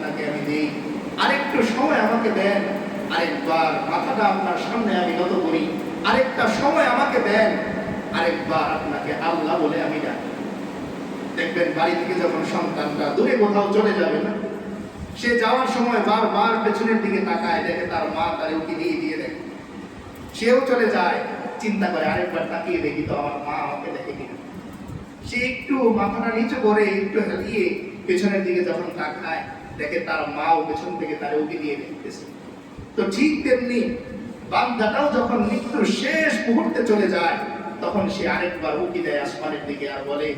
আপনাকে আমি দিই, আরেকটু সময় আমাকে দেন, আরেকবার মাথাটা আপনার সামনে আমি নত করি, আরেকটা সময় আমাকে দেন, আরেকবার আপনাকে আল্লাহ বলে আমি ডাকি। দেখবেন বাড়ি থেকে যখন সন্তানটা দূরে কোথাও চলে যাবে না, সে যাওয়ার সময় বারবার পেছনের দিকে তাকায়, দেখে তার মা তার উকি দিয়ে দিয়ে দেখে, সেও চলে যায়, চিন্তা করে আরেকবার তাকিয়ে দেখি তো আমার মা আমাকে দেখে কিনা। সে একটু মাথাটা নিচু করে একটু হেলিয়ে পেছনের দিকে যখন তাকায়, দেখে তার মাও পেছন থেকে তার উকি দিয়ে দেখতেছে। তো ঠিক তেমনি বান্দাটাও যখন মৃত্যুর শেষ মুহূর্তে চলে যায়, তখন সে আরেকবার উকি দেয় আসমানের দিকে আর বলে,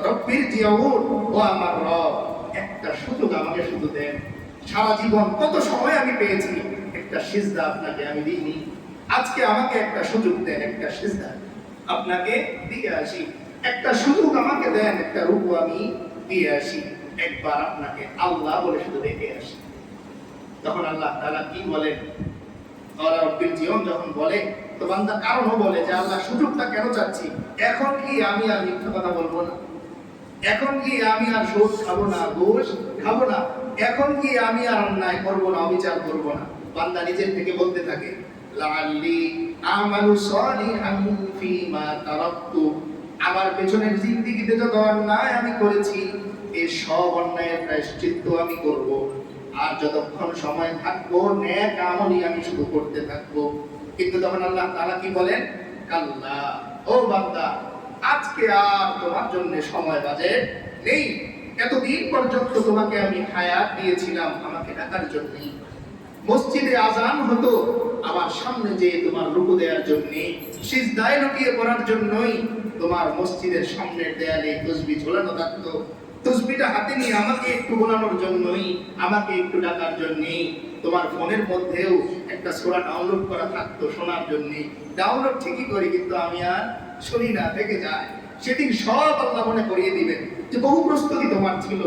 রব্বির জিয়াউন, ও আমার রব, একটা সুযোগ আমাকে শুধু দেন। সারা জীবন কত সময় আমি পেয়েছি, একটা সিজদা আপনাকে আমি দিইনি, আজকে আমাকে একটা সুযোগ দেন, একটা সিজদা আপনাকে দিয়ে আসি, একটা সুযোগ আমাকে দেন, একটা রূপ আমি দিয়ে আসি, একবার আপনাকে আল্লাহ বলে শুধু দেখে আসি। তখন আল্লাহ তাআলা কি বলেন? আল্লাহ রব্বিল জীবন যখন বলে, তো বান্দা কারণও বলে যে আল্লাহ সুযোগটা কেন চাচ্ছি, এখন কি আমি আর মিথ্যা কথা বলবো না, এখন কি আমি আর সুদ খাবো না, ঘুষ খাবো না, এখন কি আমি আর অন্যায় করবো না, অবিচার করবো না। বান্দা নিজের থেকে বলতে থাকে, লাআল্লি আমালু সালিহান ফীমা তারাকতু, আমার পেছনের জিন্দেগিতে যত অন্যায় আমি করেছি, এই সব অন্যায়ের প্রায়শ্চিত্ত আমি করব, আর যতক্ষণ সময় থাকবো নেক আমলই আমি শুধু করতে থাকবো। কিন্তু তখন আল্লাহ তাআলা কি বলেন? কাল্লা, ও বান্দা, আজকে আর তোমার জন্য সময় বাজে নেই। এতদিন পর্যন্ত তোমাকে আমি হায়াত দিয়েছিলাম আমাকে ডাকার জন্যই, মসজিদে আজান হতো আমার সামনে যে তোমার রুকু দেওয়ার জন্য, সিজদায় লুটিয়ে পড়ার জন্যই, তোমার মসজিদের সামনের দেয়ালে তাসবিহ ঝোলানো থাকতো, তাসবিহটা হাতে নিয়ে আমাকে একটু গোনানোর জন্যই, আমাকে একটু ডাকার জন্যই, তোমার ফোনের মধ্যেও একটা সূরা ডাউনলোড করা থাকতো শোনার জন্য, ডাউনলোড ঠিকই করি কিন্তু আমি আর শুনি না, থেকে যায়। সেদিন সব আল্লাহ মনে করিয়ে দিবেন যে বহু প্রস্তুতি তোমার ছিল,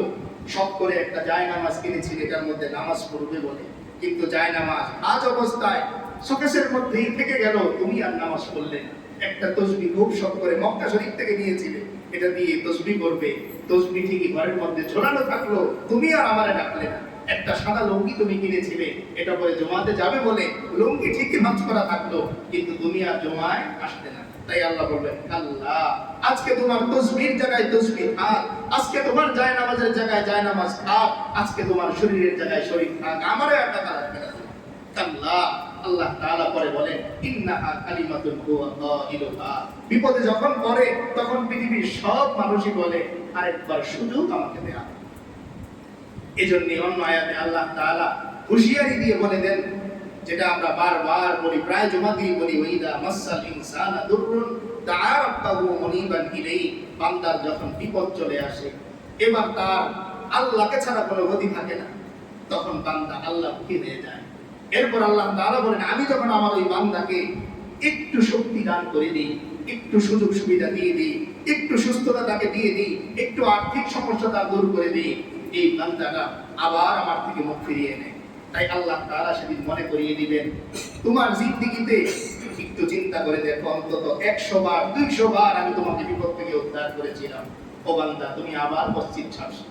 সব করে একটা জায়নামাজ কিনেছিলে এটার মধ্যে নামাজ পড়বে বলে, কিন্তু জায়নামাজ আজ অবস্থায় শোকেসের মধ্যেই থেকে গেল, তুমি আর নামাজ পড়লে না। একটা তাসবিহ খুব শখ করে মক্কা শরীফ থেকে নিয়েছিলে, এটা দিয়ে তাসবিহ করবে, তাসবিহ ঠিকই ঘরের মধ্যে ঝোলানো থাকলো, তুমি আর আমারে ডাকলে না। একটা সাদা লুঙ্গি তুমি কিনেছিলে, এটা পরে জমাতে যাবে বলে লুঙ্গি ঠিকই ভাঁজ করা থাকলো, কিন্তু তুমি আর জমায় আসলে না। তাই আল্লাহ বলবেন, আল্লাহ আজকে তোমার তাসবিহর জায়গায় তাসবিহ থাক, আজকে তোমার জায়নামাজের জায়গায় জায়নামাজ থাক, আজকে তোমার শরীরের জায়গায় শরীর থাক, আমারে আর টাকা রাখবে না। আল্লাহ আল্লাহ তাআলা পরে বলেন, ইন্নাহা কালিমাতুন হুয়া কাইলুহা, বিপদে যখন পড়ে তখন পৃথিবীর সব মানুষই বলে আরেকবার সুযোগ আমাকে দেয়া। এজন্য অন্য আয়াতে আল্লাহ তাআলা হুঁশিয়ারি দিয়ে বলে দেন, যেটা আমরা বারবার বলি, প্রায় জুমাতেই বলি, ওয়াইদা মাসাল ইনসানা দুররুন দাআ রাব্বাহু মুনিবান ইলাইহি, বান্দার যখন বিপদ চলে আসে, এবার তার আল্লাহকে ছাড়া কোনো গতি থাকে না, তখন বান্দা আল্লাহকে নিয়ে যায়। এরপর আল্লাহ তাআলা বলেন, আমি যখন আমার ওই বান্দাকে একটু শক্তি দান করে দিই, একটু সুযোগ সুবিধা দিয়ে দিই, একটু সুস্থতা তাকে দিয়ে দিই, একটু আর্থিক সমস্যা তার দূর করে দিই, এই বান্দাটা আবার আমার থেকে মুখ ফিরিয়ে নেয়। তাই আল্লাহ তাআলা সেদিন মনে করিয়ে দিবেন, তোমার জিন্দেগিতে একটু চিন্তা করে দেখো, অন্তত 100 বার 200 বার আমি তোমাকে বিপদ থেকে উদ্ধার করেছিলাম। ও বান্দা, তুমি আবার মসজিদ ছাড়ছো,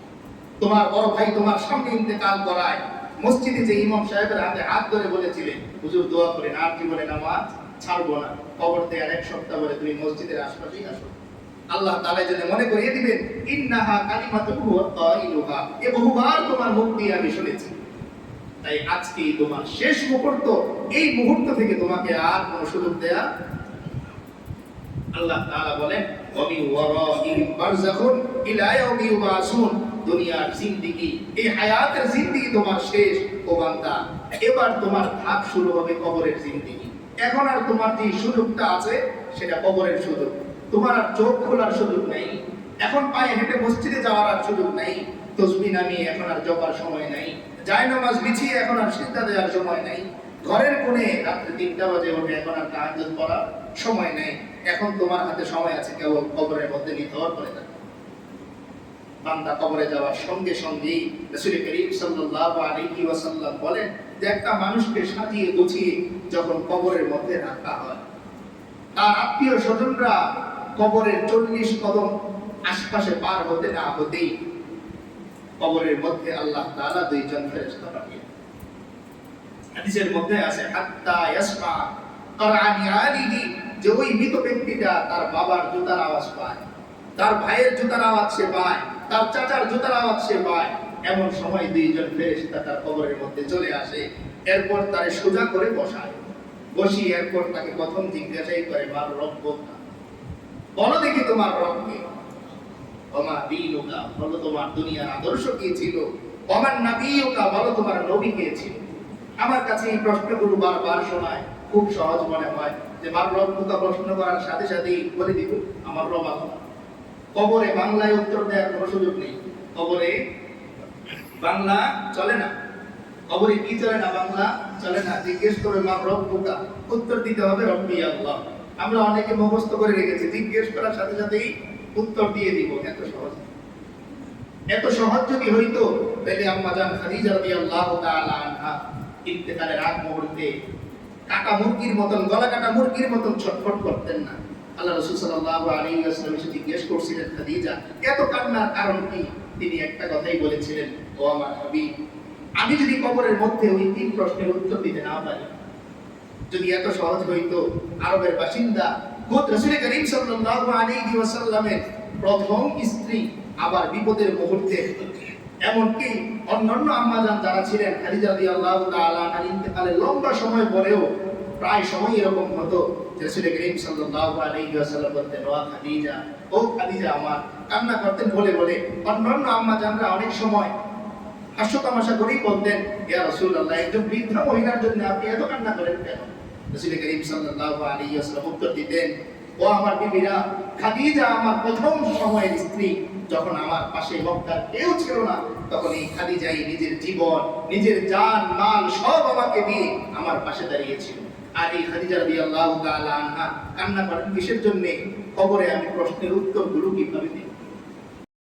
তোমার বড় ভাই তোমার সামনে ইন্তেকাল করায়, মসজিদে যে ইমাম সাহেবের হাতে হাত ধরে বলেছিলে, হুজুর দোয়া করেন আর জীবনে নামাজ ছাড়বো না, কবর থেকে আর 1 সপ্তাহ পরে তুমি মসজিদের আশপাশেই আসো। আল্লাহ তাআলা যেন মনে করিয়ে দিবেন, ইন্নাহা কালিমাতুন হুয়া কাইলুহা, এ বহুবার তোমার মুখ দিয়ে আমি শুনেছি। তাই আজকে তোমার শেষ মুহূর্ত, এই মুহূর্ত থেকে তোমাকে আর কোনো সুযোগ দেয়া। আল্লাহ তাআলা বলেন, ওয়া মিন ওয়ারাইহিম বারযাখুন ইলা ইয়াউমি ইউবাসুন, দুনিয়ার জিন্দেগি, এই হায়াতের জিন্দেগি তোমার শেষ। ও বান্দা, এবার তোমার ধাপ শুরু হবে কবরের জিন্দেগি। এখন আর তোমার যে সুযোগটা আছে সেটা কবরের সুযোগ, তোমার আর চোখ খোলার সুযোগ নেই, এখন পায়ে হেঁটে মসজিদে যাওয়ার আর সুযোগ নেই, তাসবিহ নামিয়ে এখন আর জপার সময় নেই, জায়নামাজ বিছিয়ে এখন আর সিজদা দেওয়ার সময় নেই, ঘরের কোণে রাত্রে 3টা বাজে ওঠে এখন আর তাহাজ্জুদ পড়ার সময় নেই। এখন তোমার হাতে সময় আছে কেবল কবরের মধ্যে নিথর করে থাকা। বান্দা কবরে যাওয়ার সঙ্গে সঙ্গেই রাসূল করিম সাল্লাল্লাহু আলাইহি ওয়াসাল্লাম বলেন যে একটা মানুষকে সাজিয়ে গুছিয়ে যখন কবরের মধ্যে রাখা হয়, তার আত্মীয় স্বজনরা কবরের 40 কদম আশপাশে পার হতে না হতেই কবরের মধ্যে আল্লাহ তাআলা দুইজন ফেরেশতা পাঠিয়ে। হাদিসের মধ্যে আছে হাত্তা ইয়াসমা কারআনি আলিহি, যে ওই মৃত ব্যক্তিটা তার বাবার জুতার আওয়াজ পায়, তার ভাইয়ের জুতার আওয়াজ সে পায়, তার চাচার জুতার আওয়াজ সে পায়। এমন সময় দুইজন ফেরেশতা তার কবরের মধ্যে চলে আসে। এরপর তারে সোজা করে বসায়, বসিয়ে এরপর তাকে প্রথম জিজ্ঞাসাই করে, মার রব কোথা, বলো দেখি তোমার রবকে। ওমা দীনুকা, বলো তোমার দুনিয়ার আদর্শ কি ছিল। ওমান নবিয়ুকা, বলো তোমার নবী কে ছিল। আমার কাছে এই প্রশ্নগুলো বারবার শোনায়, খুব সহজ মনে হয় যে মার রব কোথা প্রশ্ন করার সাথে সাথেই বলে দিব আমার রব আল্লাহ। কবরে বাংলায় উত্তর দেওয়ার কোনো সুযোগ নেই। কবরে বাংলা চলে না, কবরে কি চলে না, বাংলা চলে না। জিজ্ঞেস করে মার রব কোথা, উত্তর দিতে হবে রব্বি আল্লাহ। আমরা অনেকে মুখস্থ করে রেখেছি, জিজ্ঞেস করার সাথে সাথেই উত্তর দিয়ে দিব। এত সহজ, এত সহজ যদি হইতো তাহলে আম্মা জান খাদিজা রাদিয়াল্লাহু তাআলা আনহা ইন্তেকালের আগ মুহূর্তে কাটা মুরগির মতন, গলা কাটা মুরগির মতন ছটফট করতেন না। আল্লাহ রাসূল সাল্লাল্লাহু আলাইহি ওয়াসাল্লাম এসে জিজ্ঞেস করছিলেন, খাদিজা এত কান্নার কারণ কি? তিনি একটা কথাই বলেছিলেন, ও আমার হাবিব, আমি যদি কবরের মধ্যে ওই তিন প্রশ্নের উত্তর দিতে না পারি, যদি এত সহজ হইতো, আরবের বাসিন্দা খোদ রাসূল করিম সাল্লাল্লাহু আলাইহি ওয়াসাল্লামের প্রথম স্ত্রী আবার বিপদের মুহূর্তে, এমনকি অন্যান্য আম্মাজান যারা ছিলেন খাদিজা রাদিয়াল্লাহু তাআলা আনহার ইন্তেকালের লম্বা সময় পরেও প্রায় সময় এরকম হতো যে রাসূল করিম সাল্লাল্লাহু আলাইহি ওয়াসাল্লাম বলতেন, ও খাদিজা, ও খাদিজা আমার, কান্না করতেন বলে বলে। অন্যান্য আম্মাজানরা অনেক সময় হাস্য তামাশা করেই বলতেন, ইয়া রাসূলুল্লাহ, একজন বৃদ্ধা মহিলার জন্য আপনি এত কান্না করেন কেন? রাসূল করিম সাল্লাল্লাহু আলাইহি ওয়াসাল্লাম উত্তর দিতেন, ও আমার বিবিরা, খাদিজা আমার প্রথম সময়ের স্ত্রী। যখন আমার পাশে মক্কার কেউ ছিল না, তখন এই খাদিজাই নিজের জীবন, নিজের জান মাল সব আমাকে দিয়ে আমার পাশে দাঁড়িয়েছিল। আর এই খাদিজা রাদিয়াল্লাহু তাআলা আনহা কান্না করেন কিসের জন্য? কবরে আমি প্রশ্নের উত্তরগুলো কিভাবে দেব।